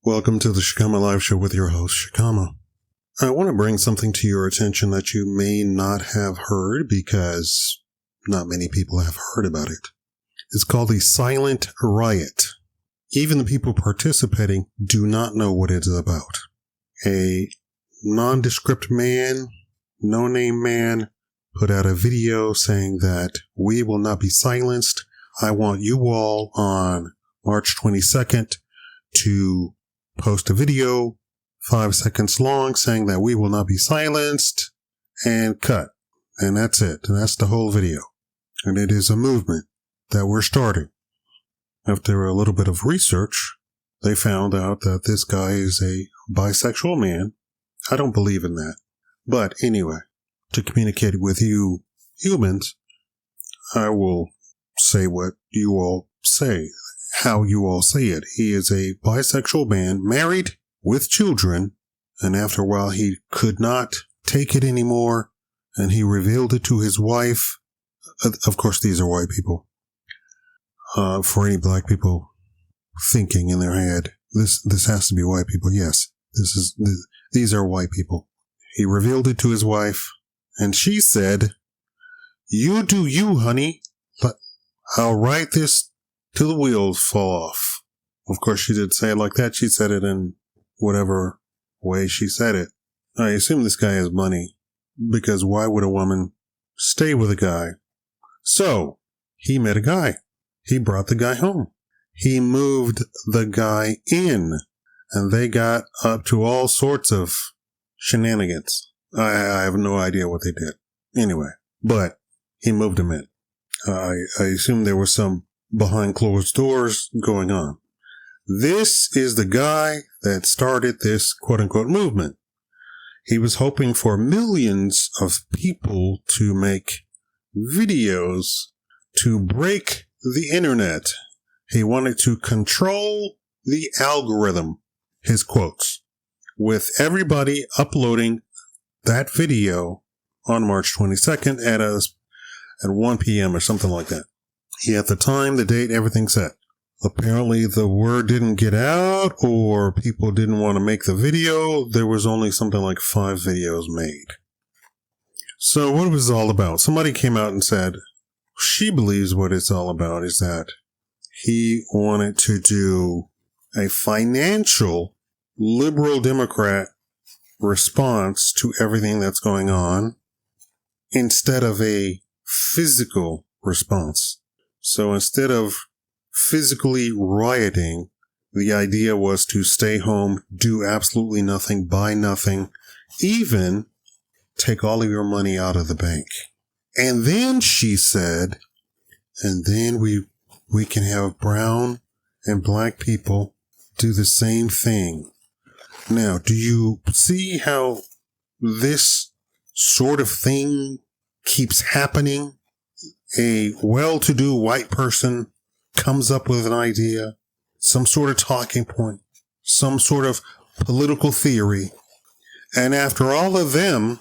Welcome to the Shikama Live Show with your host, Shikama. I want to bring something to your attention that you may not have heard because not many people have heard about it. It's called the Silent Riot. Even the people participating do not know what it is about. A nondescript man, no-name man, put out a video saying that we will not be silenced. I want you all on March 22nd to post a video 5 seconds long saying that we will not be silenced and cut. And that's it. And that's the whole video. And it is a movement that we're starting. After a little bit of research, they found out that this guy is a bisexual man. I don't believe in that. But anyway, to communicate with you humans, I will say what you all say. How you all say it. He is a bisexual man, married with children, and after a while he could not take it anymore, and he revealed it to his wife. Of course, these are white people. For any black people thinking in their head, this has to be white people. Yes, these are white people. He revealed it to his wife, and she said, "You do you, honey. But I'll write this till the wheels fall off." Of course, she didn't say it like that. She said it in whatever way she said it. I assume this guy has money, because why would a woman stay with a guy? So, he met a guy. He brought the guy home. He moved the guy in, and they got up to all sorts of shenanigans. I have no idea what they did. Anyway, but he moved him in. I assume there was some behind closed doors going on. This is the guy that started this quote-unquote movement. He was hoping for millions of people to make videos to break the internet. He wanted to control the algorithm, his quotes, with everybody uploading that video on March 22nd at 1 p.m. or something like that. He had the time, the date, everything set. Apparently the word didn't get out, or people didn't want to make the video. There was only something like 5 videos made. So what was it all about? Somebody came out and said, she believes what it's all about is that he wanted to do a financial liberal Democrat response to everything that's going on instead of a physical response. So instead of physically rioting, the idea was to stay home, do absolutely nothing, buy nothing, even take all of your money out of the bank. And then she said, and then we can have brown and black people do the same thing. Now, do you see how this sort of thing keeps happening? A well-to-do white person comes up with an idea, some sort of talking point, some sort of political theory, and after all of them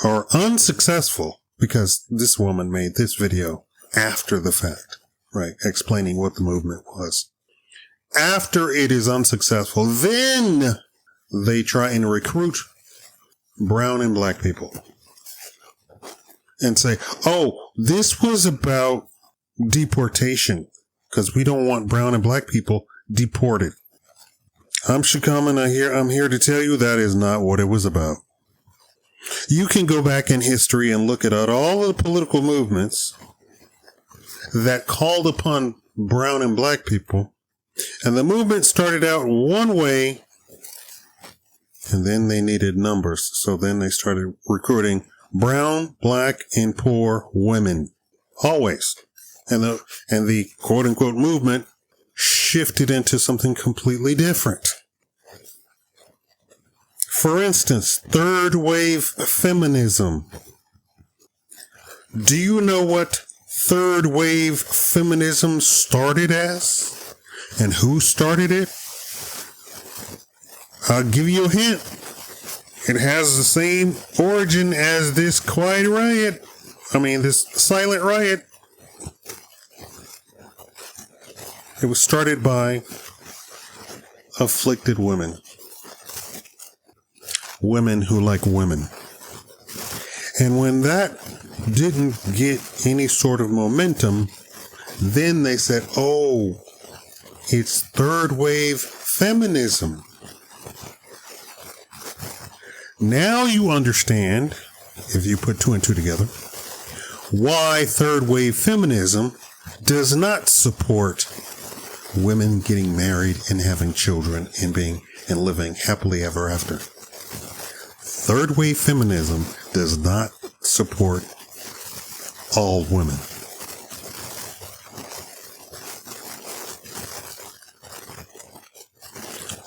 are unsuccessful, because this woman made this video after the fact, right, explaining what the movement was. After it is unsuccessful, then they try and recruit brown and black people and say, oh, this was about deportation because we don't want brown and black people deported. I'm Shikama, and I'm here to tell you that is not what it was about. You can go back in history and look at all of the political movements that called upon brown and black people, and the movement started out one way, and then they needed numbers, so then they started recruiting brown, black, and poor women. Always. And the quote-unquote movement shifted into something completely different. For instance, third wave feminism. Do you know what third wave feminism started as? And who started it? I'll give you a hint. It has the same origin as this this Silent Riot. It was started by afflicted women. Women who like women. And when that didn't get any sort of momentum, then they said, oh, it's third wave feminism. Now you understand, if you put two and two together, why third wave feminism does not support women getting married and having children and living happily ever after. Third wave feminism does not support all women.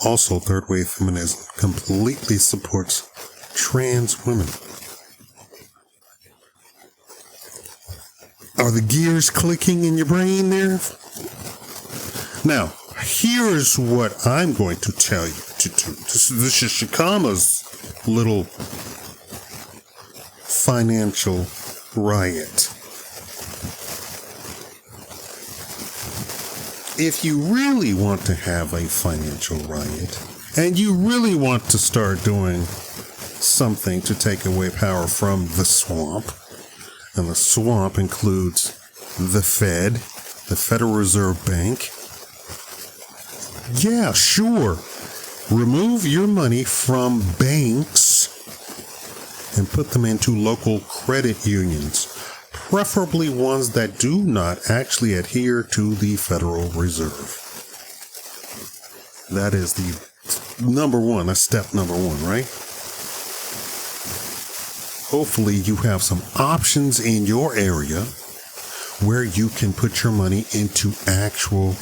Also, third wave feminism completely supports trans women. Are the gears clicking in your brain there? Now, here's what I'm going to tell you to do. This is Shikama's little financial riot. If you really want to have a financial riot, and you really want to start doing something to take away power from the swamp, and the swamp includes the Fed, the Federal Reserve Bank, yeah, sure. Remove your money from banks and put them into local credit unions, preferably ones that do not actually adhere to the Federal Reserve. That is the number one, that's step number one, right? Hopefully you have some options in your area where you can put your money into actual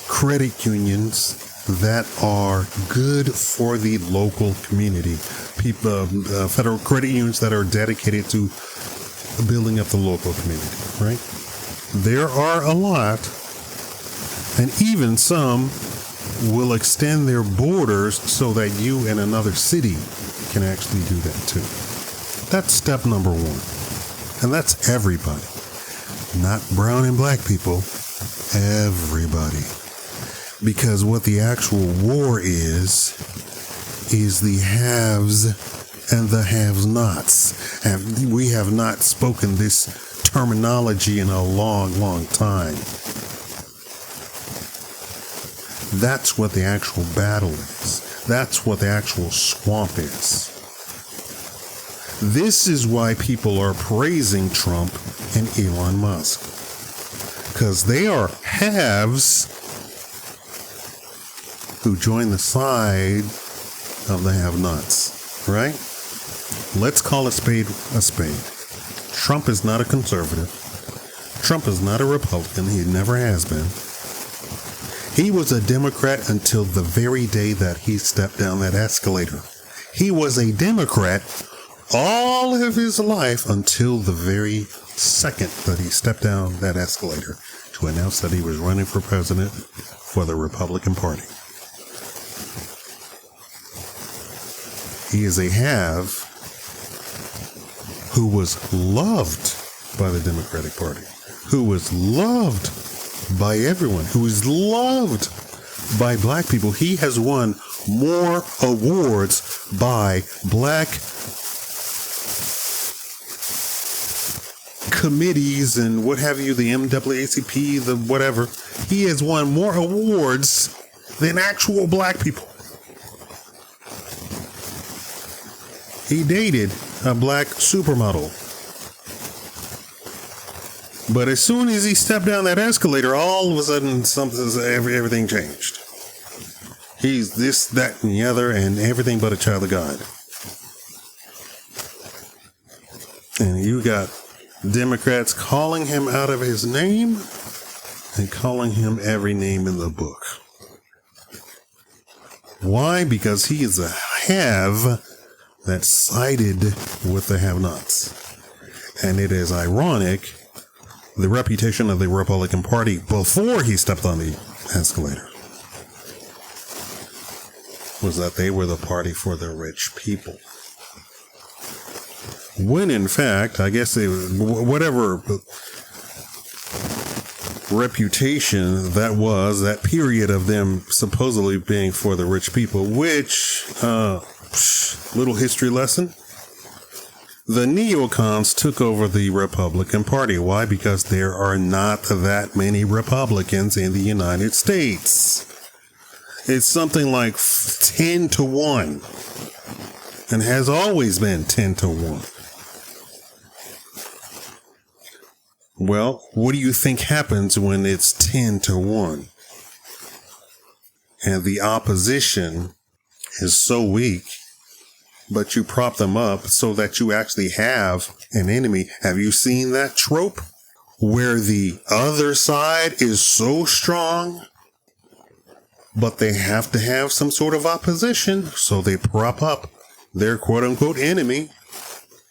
credit unions that are good for the local community. People, federal credit unions that are dedicated to building up the local community, right? There are a lot, and even some will extend their borders so that you in another city can actually do that too. That's step number one. And that's everybody. Not brown and black people. Everybody. Because what the actual war is the haves and the have-nots. And we have not spoken this terminology in a long, long time. That's what the actual battle is. That's what the actual swamp is. This is why people are praising Trump and Elon Musk. Because they are haves who join the side of the have-nots, right? Let's call a spade a spade. Trump is not a conservative. Trump is not a Republican. He never has been. He was a Democrat until the very day that he stepped down that escalator. He was a Democrat all of his life until the very second that he stepped down that escalator to announce that he was running for president for the Republican Party. He is a have who was loved by the Democratic Party, who was loved by everyone, who is loved by black people. He has won more awards by black committees and what have you, the NAACP, the whatever. He has won more awards than actual black people. He dated a black supermodel. But as soon as he stepped down that escalator, all of a sudden everything changed. He's this, that, and the other, and everything but a child of God. And you got Democrats calling him out of his name and calling him every name in the book. Why? Because he is a have that sided with the have-nots. And it is ironic, the reputation of the Republican Party before he stepped on the escalator was that they were the party for the rich people. When in fact, I guess they, whatever reputation that period of them supposedly being for the rich people, which, little history lesson. The neocons took over the Republican Party. Why? Because there are not that many Republicans in the United States. It's something like 10 to 1. And has always been 10 to 1. Well, what do you think happens when it's 10 to 1? And the opposition is so weak, but you prop them up so that you actually have an enemy. Have you seen that trope? Where the other side is so strong, but they have to have some sort of opposition, so they prop up their quote-unquote enemy.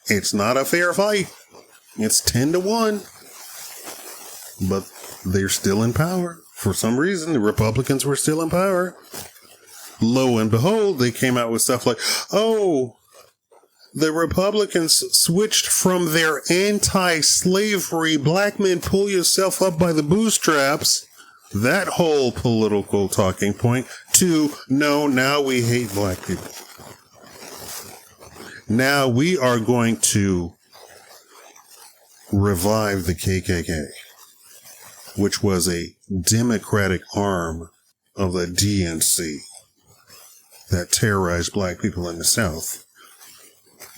It's not a fair fight. It's 10 to 1. But they're still in power. For some reason, the Republicans were still in power. Lo and behold, they came out with stuff like, oh, the Republicans switched from their anti-slavery, black men pull yourself up by the bootstraps, that whole political talking point, to, no, now we hate black people. Now we are going to revive the KKK, which was a Democratic arm of the DNC that terrorized black people in the South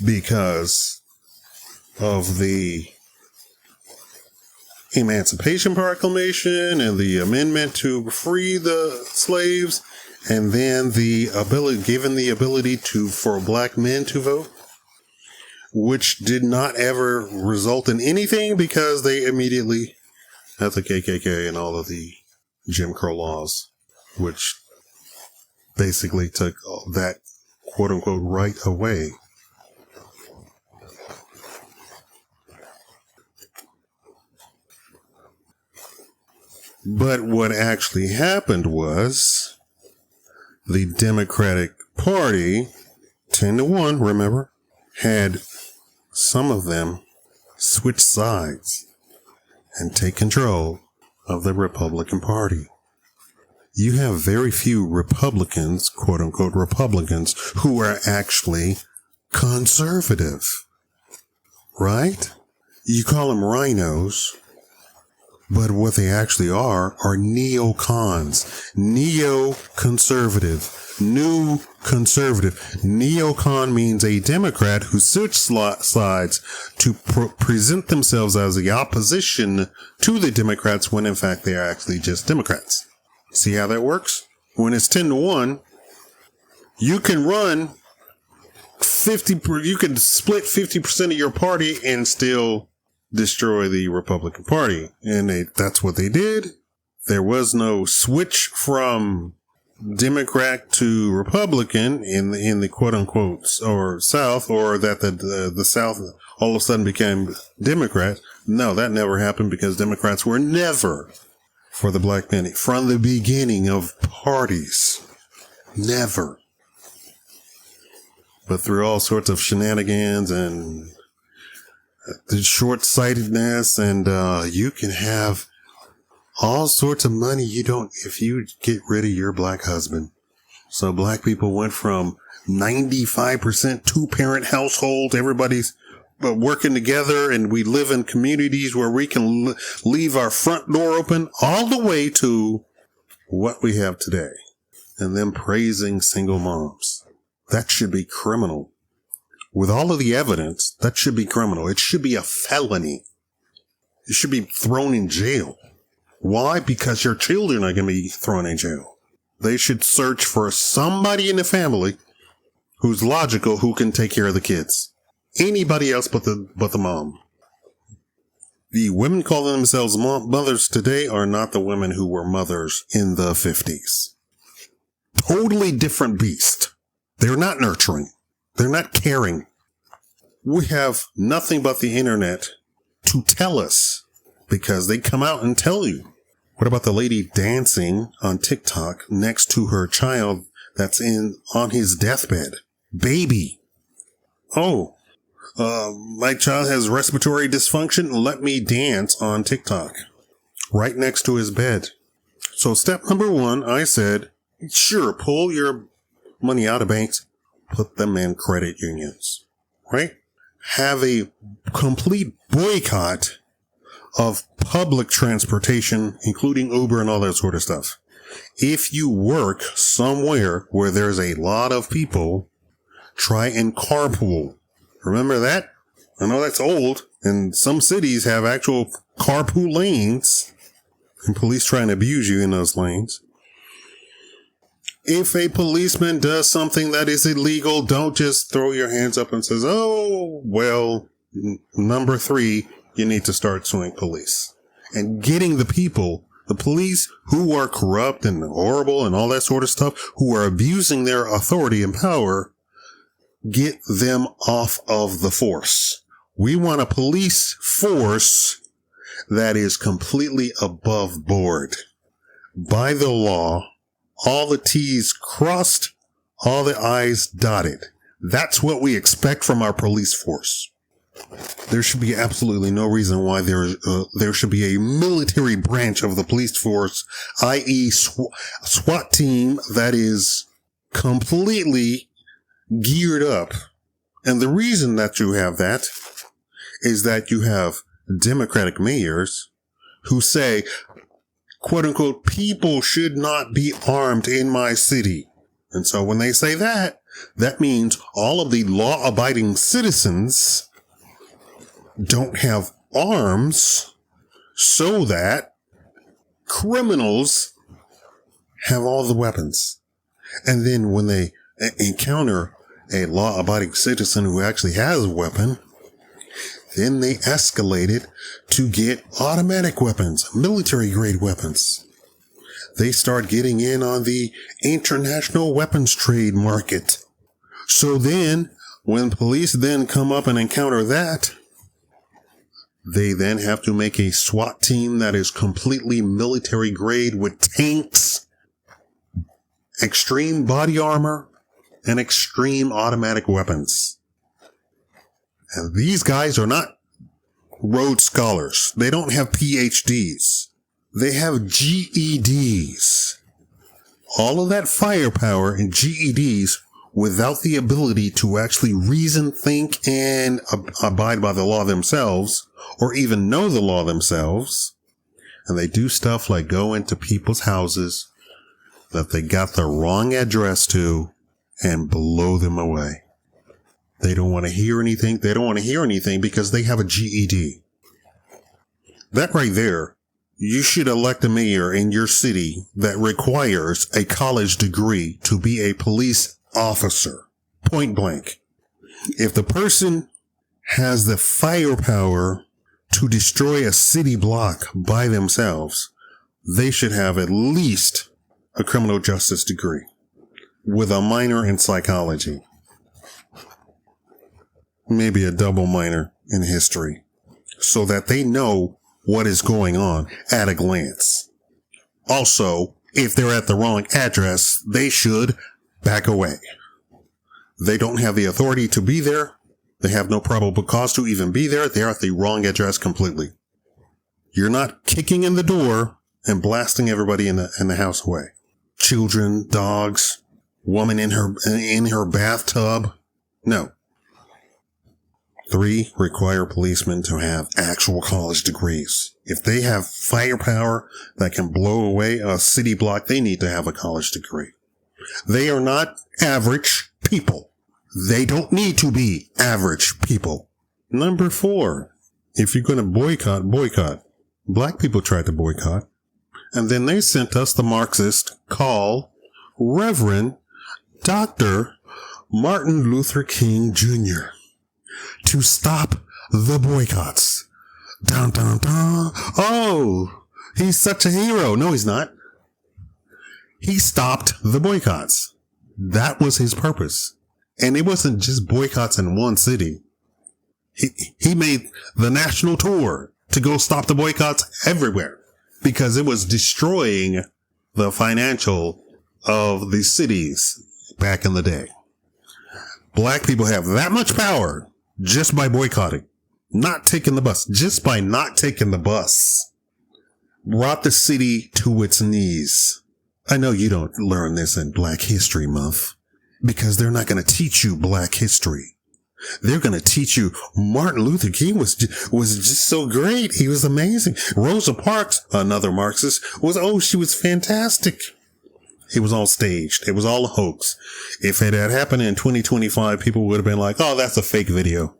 because of the Emancipation Proclamation and the amendment to free the slaves, and then given the ability for black men to vote, which did not ever result in anything because they immediately had the KKK and all of the Jim Crow laws, which basically took that quote-unquote right away. But what actually happened was the Democratic Party, 10 to 1, remember, had some of them switch sides and take control of the Republican Party. You have very few Republicans, quote unquote Republicans, who are actually conservative, right? You call them rhinos, but what they actually are neocons, neo-conservative, new conservative. Neocon means a Democrat who switched sides to present themselves as the opposition to the Democrats when in fact they are actually just Democrats. See how that works? When it's 10 to 1, you can run 50, you can split 50% of your party and still destroy the Republican Party. And that's what they did. There was no switch from Democrat to Republican in the quote unquote or South, or that the South all of a sudden became Democrat. No, that never happened because Democrats were never for the black man from the beginning of parties. Never. But through all sorts of shenanigans and the short-sightedness, and you can have all sorts of money if you get rid of your black husband. So black people went from 95% two-parent household, everybody's working together, and we live in communities where we can leave our front door open, all the way to what we have today. And them praising single moms. That should be criminal. With all of the evidence, that should be criminal. It should be a felony. You should be thrown in jail. Why? Because your children are going to be thrown in jail. They should search for somebody in the family who's logical, who can take care of the kids. Anybody else but the mom. The women calling themselves mothers today are not the women who were mothers in the 50s. Totally different beast. They're not nurturing. They're not caring. We have nothing but the internet to tell us, because they come out and tell you. What about the lady dancing on TikTok next to her child that's on his deathbed? Baby. Oh, my child has respiratory dysfunction. Let me dance on TikTok. right next to his bed. So step number one, I said, sure, pull your money out of banks, put them in credit unions, right? Have a complete boycott of public transportation, including Uber and all that sort of stuff. If you work somewhere where there's a lot of people, try and carpool. Remember that? I know that's old, and some cities have actual carpool lanes, and police try and abuse you in those lanes. If a policeman does something that is illegal, don't just throw your hands up and says, oh, well, number 3, you need to start suing police. And getting the people, the police who are corrupt and horrible and all that sort of stuff, who are abusing their authority and power, get them off of the force. We want a police force that is completely above board. By the law, all the T's crossed, all the I's dotted. That's what we expect from our police force. There should be absolutely no reason why there should be a military branch of the police force, i.e. SWAT team, that is completely geared up. And the reason that you have that is that you have Democratic mayors who say, quote unquote, people should not be armed in my city. And so when they say that, that means all of the law-abiding citizens don't have arms so that criminals have all the weapons. And then when they encounter a law-abiding citizen who actually has a weapon, then they escalate it to get automatic weapons, military-grade weapons. They start getting in on the international weapons trade market. So then, when police then come up and encounter that, they then have to make a SWAT team that is completely military-grade with tanks, extreme body armor, and extreme automatic weapons. And these guys are not Rhodes Scholars. They don't have PhDs. They have GEDs. All of that firepower and GEDs without the ability to actually reason, think, and abide by the law themselves, or even know the law themselves. And they do stuff like go into people's houses that they got the wrong address to and blow them away. They don't want to hear anything. They don't want to hear anything because they have a GED. That right there, you should elect a mayor in your city that requires a college degree to be a police officer. Point blank. If the person has the firepower to destroy a city block by themselves, they should have at least a criminal justice degree with a minor in psychology. Maybe a double minor in history, so that they know what is going on at a glance. Also, if they're at the wrong address, they should back away. They don't have the authority to be there. They have no probable cause to even be there. They're at the wrong address completely. You're not kicking in the door and blasting everybody in the house away. Children, dogs, woman in her bathtub. No. 3, require policemen to have actual college degrees. If they have firepower that can blow away a city block, they need to have a college degree. They are not average people. They don't need to be average people. Number 4, if you're going to boycott. Black people tried to boycott. And then they sent us the Marxist call Reverend Dr. Martin Luther King Jr. to stop the boycotts. Dun, dun, dun. Oh, he's such a hero. No, he's not. He stopped the boycotts. That was his purpose. And it wasn't just boycotts in one city. He made the national tour to go stop the boycotts everywhere because it was destroying the financial of the cities back in the day. Black people have that much power just by boycotting, not taking the bus, just by not taking the bus. brought the city to its knees. I know you don't learn this in Black History Month because they're not going to teach you Black history. They're going to teach you Martin Luther King was just so great. He was amazing. Rosa Parks, another Marxist, she was fantastic. It was all staged. It was all a hoax. If it had happened in 2025, people would have been like, oh, that's a fake video.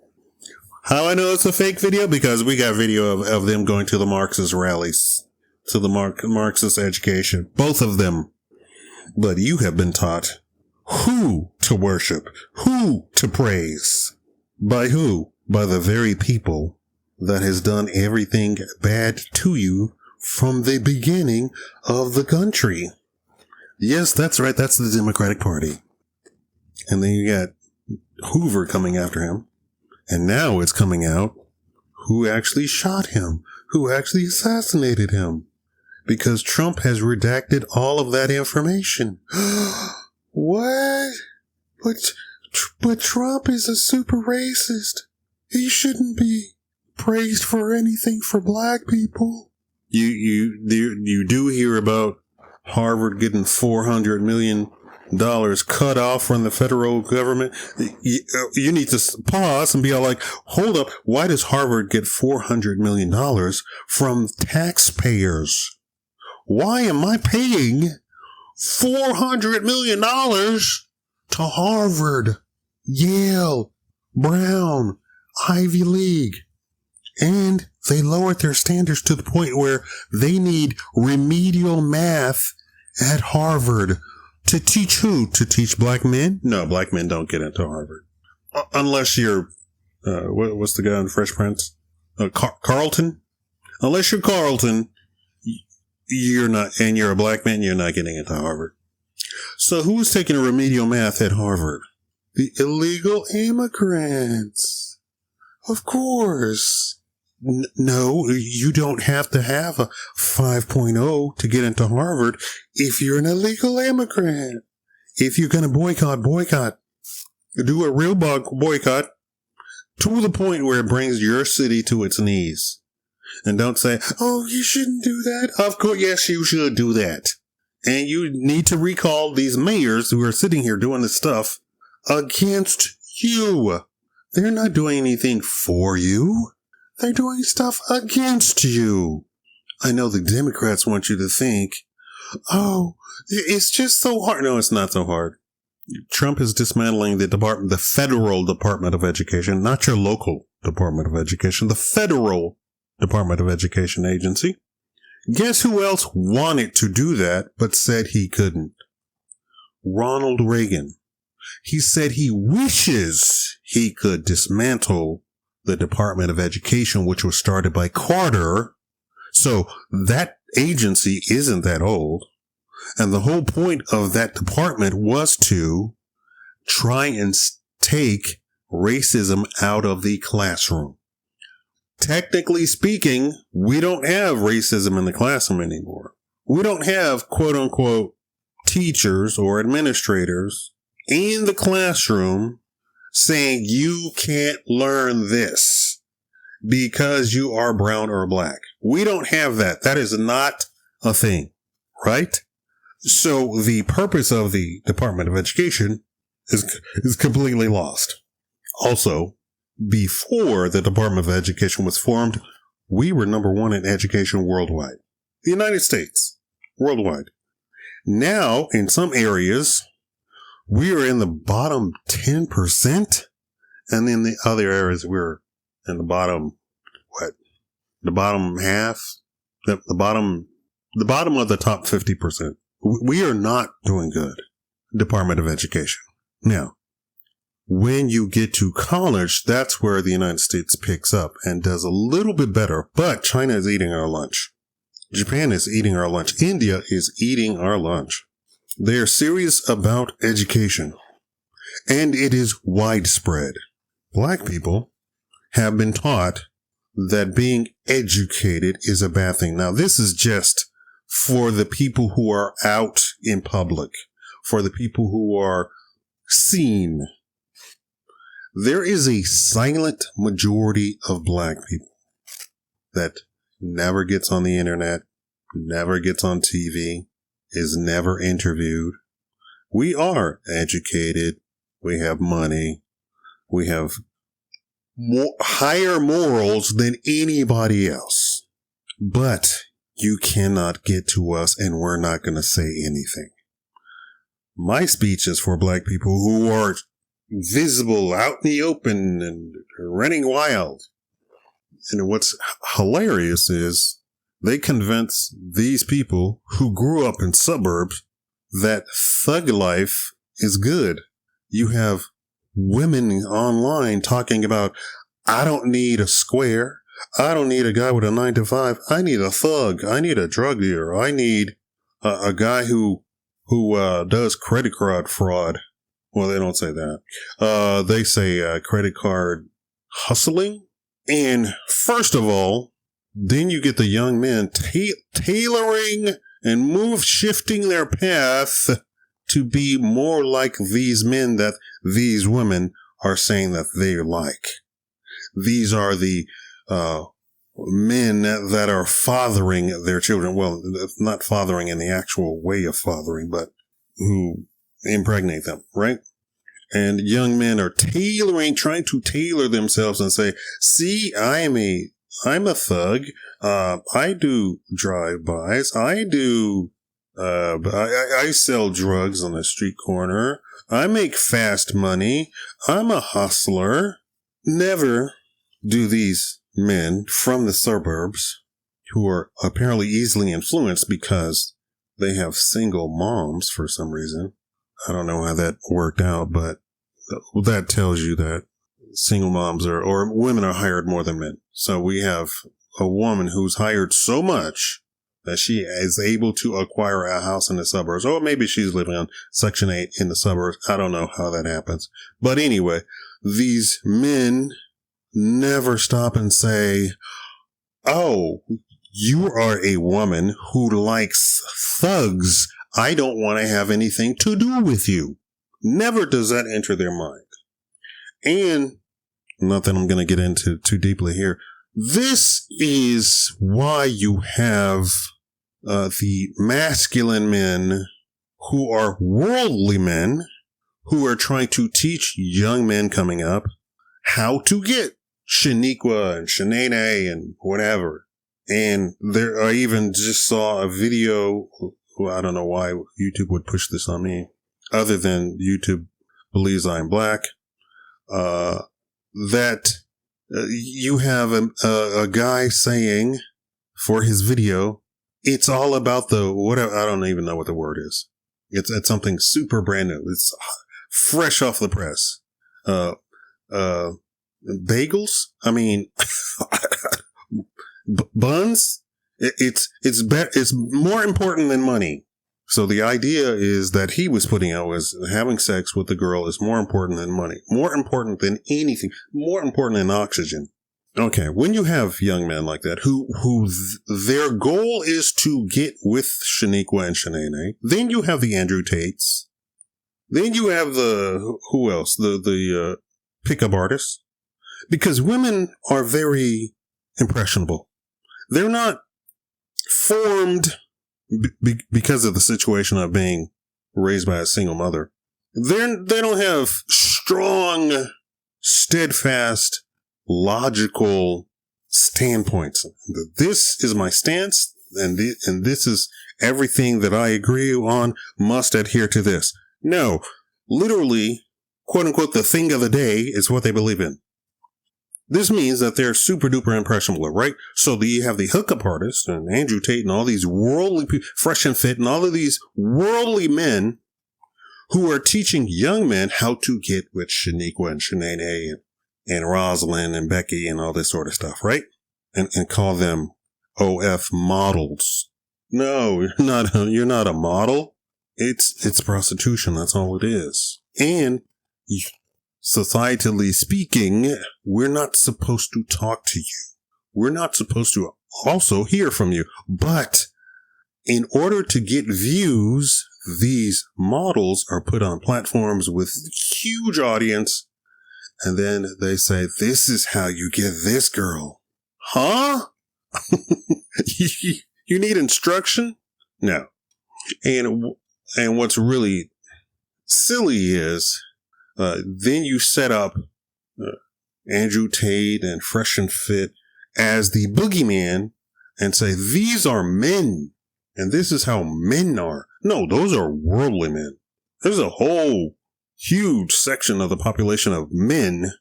How I know it's a fake video? Because we got video of them going to the Marxist rallies, to the Marxist education, both of them. But you have been taught who to worship, who to praise. By who? By the very people that has done everything bad to you from the beginning of the country. Yes, that's right. That's the Democratic Party. And then you got Hoover coming after him. And now it's coming out who actually shot him, who actually assassinated him. Because Trump has redacted all of that information. What? But Trump is a super racist. He shouldn't be praised for anything for black people. You do hear about Harvard getting $400 million cut off from the federal government. You need to pause and be all like, hold up. Why does Harvard get $400 million from taxpayers? Why am I paying $400 million to Harvard, Yale, Brown, Ivy League? And they lowered their standards to the point where they need remedial math at Harvard to teach who? To teach black men? No, black men don't get into Harvard. Unless you're, what's the guy in Fresh Prince? Carlton? Unless you're Carlton, you're not, and you're a black man, you're not getting into Harvard. So who's taking remedial math at Harvard? The illegal immigrants. Of course. No, you don't have to have a 5.0 to get into Harvard if you're an illegal immigrant. If you're going to boycott. Do a real boycott to the point where it brings your city to its knees. And don't say, oh, you shouldn't do that. Of course, yes, you should do that. And you need to recall these mayors who are sitting here doing this stuff against you. They're not doing anything for you. They're doing stuff against you. I know the Democrats want you to think, oh, it's just so hard. No, it's not so hard. Trump is dismantling the federal Department of Education, not your local Department of Education, the federal Department of Education agency. Guess who else wanted to do that but said he couldn't? Ronald Reagan. He said he wishes he could dismantle the Department of Education, which was started by Carter. So that agency isn't that old. And the whole point of that department was to try and take racism out of the classroom. Technically speaking, we don't have racism in the classroom anymore. We don't have quote unquote teachers or administrators in the classroom saying you can't learn this because you are brown or black. We don't have that. That is not a thing, right? So the purpose of the Department of Education is completely lost. Also, before the Department of Education was formed, we were number one in education worldwide. The United States, worldwide. Now, in some areas, we are in the bottom 10%. And in the other areas, we're in the bottom, the bottom half? The bottom of the top 50%. We are not doing good. Department of Education. Now, when you get to college, that's where the United States picks up and does a little bit better. But China is eating our lunch. Japan is eating our lunch. India is eating our lunch. They are serious about education. And it is widespread. Black people have been taught that being educated is a bad thing. Now, this is just for the people who are out in public, for the people who are seen. There is a silent majority of black people that never gets on the internet, never gets on TV, is never interviewed. We are educated. We have money. We have higher morals than anybody else. But you cannot get to us, and we're not going to say anything. My speech is for black people who are visible out in the open and running wild. And what's hilarious is they convince these people who grew up in suburbs that thug life is good. You have women online talking about, I don't need a square. I don't need a guy with a 9-to-5. I need a thug. I need a drug dealer. I need a guy who does credit card fraud. Well, they don't say that. They say credit card hustling. And first of all, then you get the young men tailoring and shifting their path to be more like these men that these women are saying that they like. These are the men that are fathering their children. Well, not fathering in the actual way of fathering, but who impregnate them, right? And young men are trying to tailor themselves and say, see, I'm a thug. I do drive-bys. I sell drugs on the street corner. I make fast money. I'm a hustler. Never do these men from the suburbs, who are apparently easily influenced because they have single moms for some reason. I don't know how that worked out, but that tells you that single moms or women are hired more than men. So we have a woman who's hired so much that she is able to acquire a house in the suburbs. Or maybe she's living on Section 8 in the suburbs. I don't know how that happens. But anyway, these men never stop and say, oh, you are a woman who likes thugs. I don't want to have anything to do with you. Never does that enter their mind. And not that I'm going to get into too deeply here. This is why you have the masculine men who are worldly men who are trying to teach young men coming up how to get Shaniqua and Shanae and whatever. And I even just saw a video. I don't know why YouTube would push this on me, other than YouTube believes I'm black. That you have a guy saying for his video, it's all about whatever. I don't even know what the word is. It's something super brand new. It's fresh off the press. Bagels. I mean, buns. It's more important than money. So the idea is that he was putting out was having sex with the girl is more important than money, more important than anything, more important than oxygen. Okay, when you have young men like that who their goal is to get with Shaniqua and Shanae, then you have the Andrew Tates, then you have who else? The pickup artists, because women are very impressionable. They're not formed because of the situation of being raised by a single mother. They don't have strong, steadfast, logical standpoints. This is my stance, and this is everything that I agree on, must adhere to this. No, literally, quote unquote, the thing of the day is what they believe in. This means that they're super duper impressionable, right? So you have the hookup artists and Andrew Tate and all these worldly people, Fresh and Fit, and all of these worldly men who are teaching young men how to get with Shaniqua and Shanae and Rosalind and Becky and all this sort of stuff, right? And call them OF models. No, you're not a model. It's prostitution. That's all it is. And societally speaking, we're not supposed to talk to you. We're not supposed to also hear from you. But in order to get views, these models are put on platforms with huge audience. And then they say, this is how you get this girl. Huh? You need instruction? No. And what's really silly is, then you set up Andrew Tate and Fresh and Fit as the boogeyman and say, these are men, and this is how men are. No, those are worldly men. There's a whole huge section of the population of men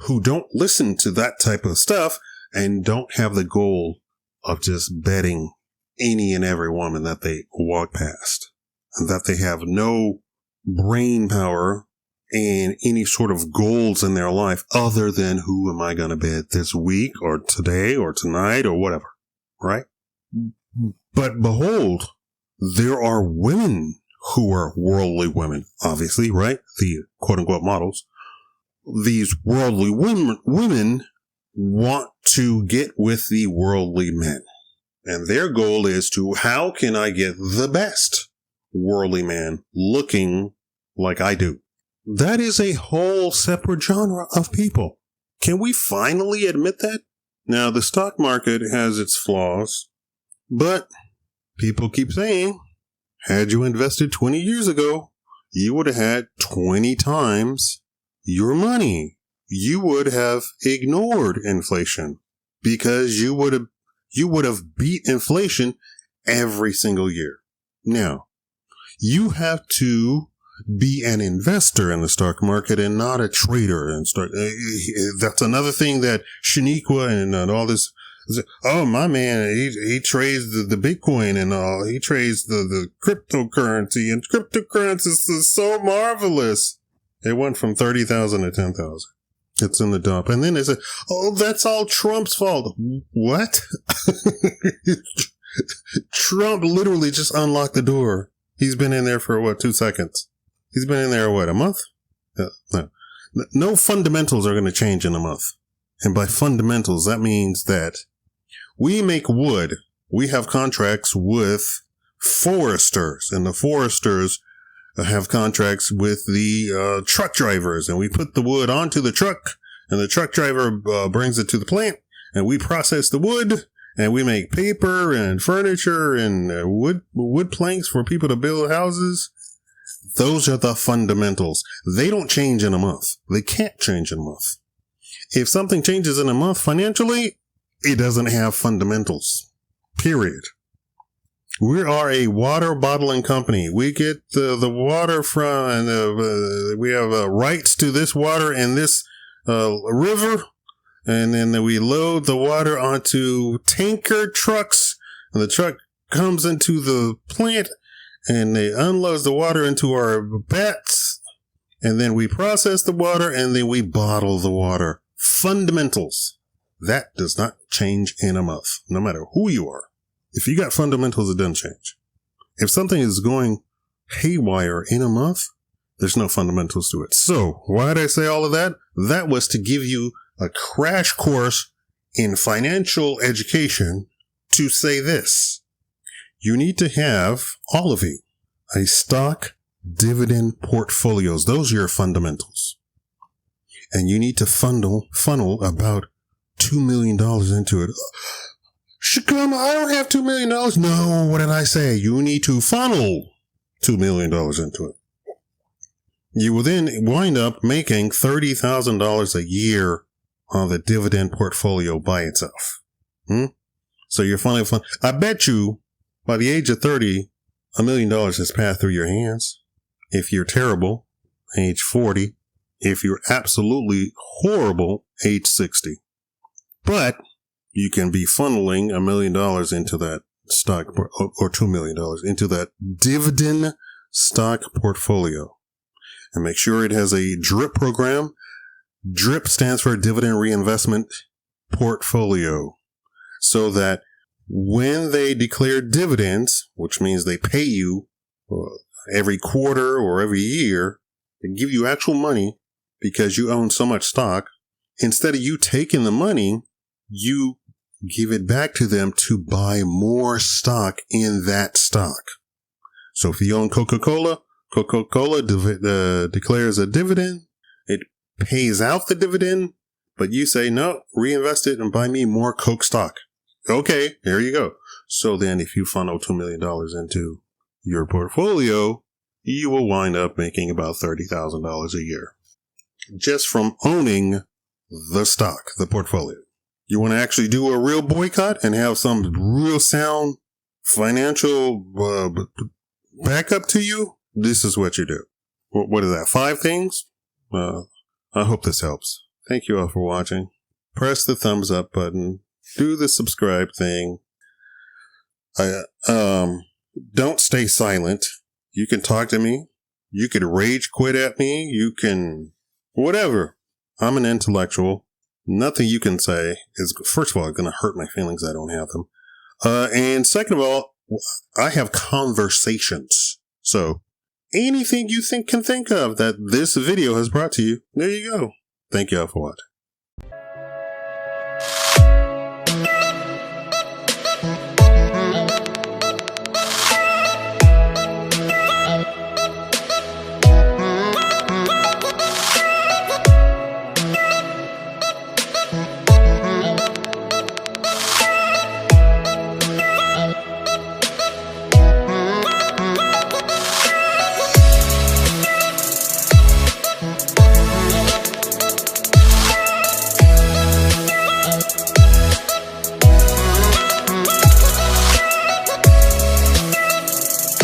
who don't listen to that type of stuff and don't have the goal of just betting any and every woman that they walk past, and that they have no brain power and any sort of goals in their life other than who am I going to bet this week or today or tonight or whatever, right? But behold, there are women who are worldly women, obviously, right? The quote unquote models. These worldly women want to get with the worldly men. And their goal is to, how can I get the best worldly man looking like I do? That is a whole separate genre of people. Can we finally admit that? Now, the stock market has its flaws, but people keep saying, had you invested 20 years ago, you would have had 20 times your money. You would have ignored inflation because you would have beat inflation every single year. Now, you have to be an investor in the stock market and not a trader. And that's another thing that Shaniqua and all this. Oh, my man, he trades the Bitcoin and all. He trades the cryptocurrency, and cryptocurrency is so marvelous. It went from 30,000 to 10,000. It's in the dump. And then they say, oh, that's all Trump's fault. What? Trump literally just unlocked the door. He's been in there for 2 seconds? He's been in there, a month? No fundamentals are going to change in a month. And by fundamentals, that means that we make wood. We have contracts with foresters, and the foresters have contracts with the truck drivers, and we put the wood onto the truck, and the truck driver brings it to the plant, and we process the wood, and we make paper and furniture and wood planks for people to build houses. Those are the fundamentals. They don't change in a month. They can't change in a month. If something changes in a month financially, it doesn't have fundamentals. Period. We are a water bottling company. We get the water from, and we have rights to this water in this river, and then we load the water onto tanker trucks, and the truck comes into the plant, and they unloads the water into our vats, and then we process the water, and then we bottle the water. Fundamentals. That does not change in a month, no matter who you are. If you got fundamentals, it doesn't change. If something is going haywire in a month, there's no fundamentals to it. So, why did I say all of that? That was to give you a crash course in financial education to say this. You need to have, all of you, a stock dividend portfolios. Those are your fundamentals. And you need to funnel about $2 million into it. Shakama, I don't have $2 million. No, what did I say? You need to funnel $2 million into it. You will then wind up making $30,000 a year on the dividend portfolio by itself. So you're funneling. I bet you by the age of 30, $1 million has passed through your hands. If you're terrible, age 40. If you're absolutely horrible, age 60. But you can be funneling $1 million into that stock, or $2 million into that dividend stock portfolio. And make sure it has a DRIP program. DRIP stands for Dividend Reinvestment Portfolio. So that when they declare dividends, which means they pay you every quarter or every year, they give you actual money because you own so much stock. Instead of you taking the money, you give it back to them to buy more stock in that stock. So if you own Coca-Cola, Coca-Cola declares a dividend. It pays out the dividend, but you say, no, reinvest it and buy me more Coke stock. Okay, here you go. So then if you funnel $2 million into your portfolio, you will wind up making about $30,000 a year just from owning the stock, the portfolio. You want to actually do a real boycott and have some real sound financial backup to you? This is what you do. What is that? 5 things? I hope this helps. Thank you all for watching. Press the thumbs up button. Do the subscribe thing. Don't stay silent. You can talk to me. You could rage quit at me. You can whatever. I'm an intellectual. Nothing you can say is, first of all, going to hurt my feelings. I don't have them. And second of all, I have conversations. So anything you can think of that this video has brought to you, there you go. Thank you all for watching.